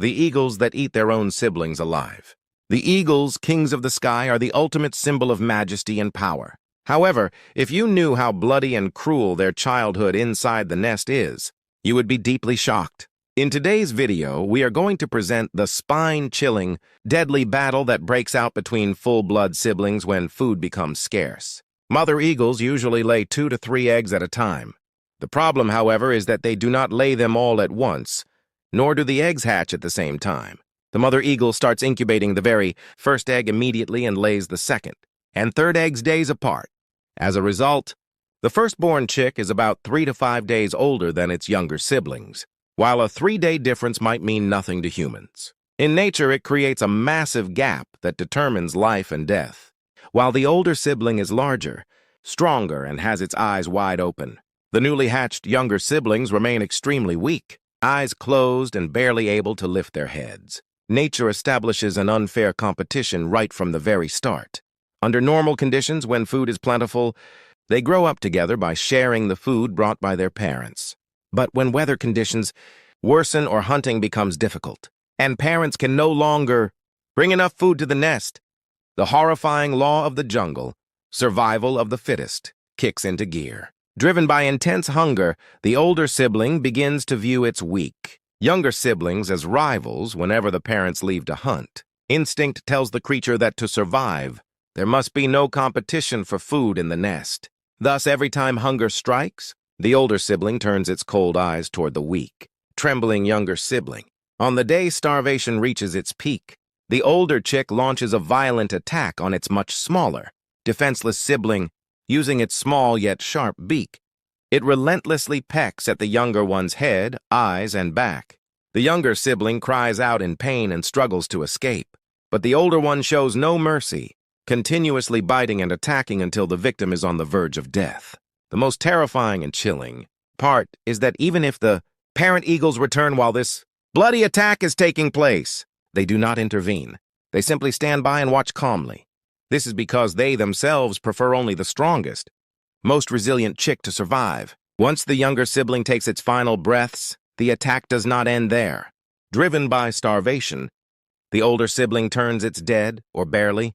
the eagles that eat their own siblings alive. The eagles, kings of the sky, are the ultimate symbol of majesty and power. However, if you knew how bloody and cruel their childhood inside the nest is, you would be deeply shocked. In today's video, we are going to present the spine-chilling, deadly battle that breaks out between full-blood siblings when food becomes scarce. Mother eagles usually lay 2 to 3 eggs at a time. The problem, however, is that they do not lay them all at once, nor do the eggs hatch at the same time. The mother eagle starts incubating the very first egg immediately and lays the second and third eggs days apart. As a result, the firstborn chick is about 3 to 5 days older than its younger siblings, while a 3-day difference might mean nothing to humans. In nature, it creates a massive gap that determines life and death. While the older sibling is larger, stronger, and has its eyes wide open, the newly hatched younger siblings remain extremely weak, eyes closed and barely able to lift their heads. Nature establishes an unfair competition right from the very start. Under normal conditions, when food is plentiful, they grow up together by sharing the food brought by their parents. But when weather conditions worsen or hunting becomes difficult, and parents can no longer bring enough food to the nest, the horrifying law of the jungle, survival of the fittest, kicks into gear. Driven by intense hunger, the older sibling begins to view its weak, younger siblings as rivals whenever the parents leave to hunt. Instinct tells the creature that to survive, there must be no competition for food in the nest. Thus, every time hunger strikes, the older sibling turns its cold eyes toward the weak, trembling younger sibling. On the day starvation reaches its peak, the older chick launches a violent attack on its much smaller, defenseless sibling, using its small yet sharp beak. It relentlessly pecks at the younger one's head, eyes, and back. The younger sibling cries out in pain and struggles to escape, but the older one shows no mercy, continuously biting and attacking until the victim is on the verge of death. The most terrifying and chilling part is that even if the parent eagles return while this bloody attack is taking place, they do not intervene. They simply stand by and watch calmly. This is because they themselves prefer only the strongest, most resilient chick to survive. Once the younger sibling takes its final breaths, the attack does not end there. Driven by starvation, the older sibling turns its dead, or barely,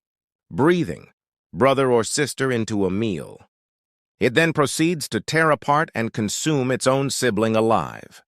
breathing, brother or sister into a meal. It then proceeds to tear apart and consume its own sibling alive.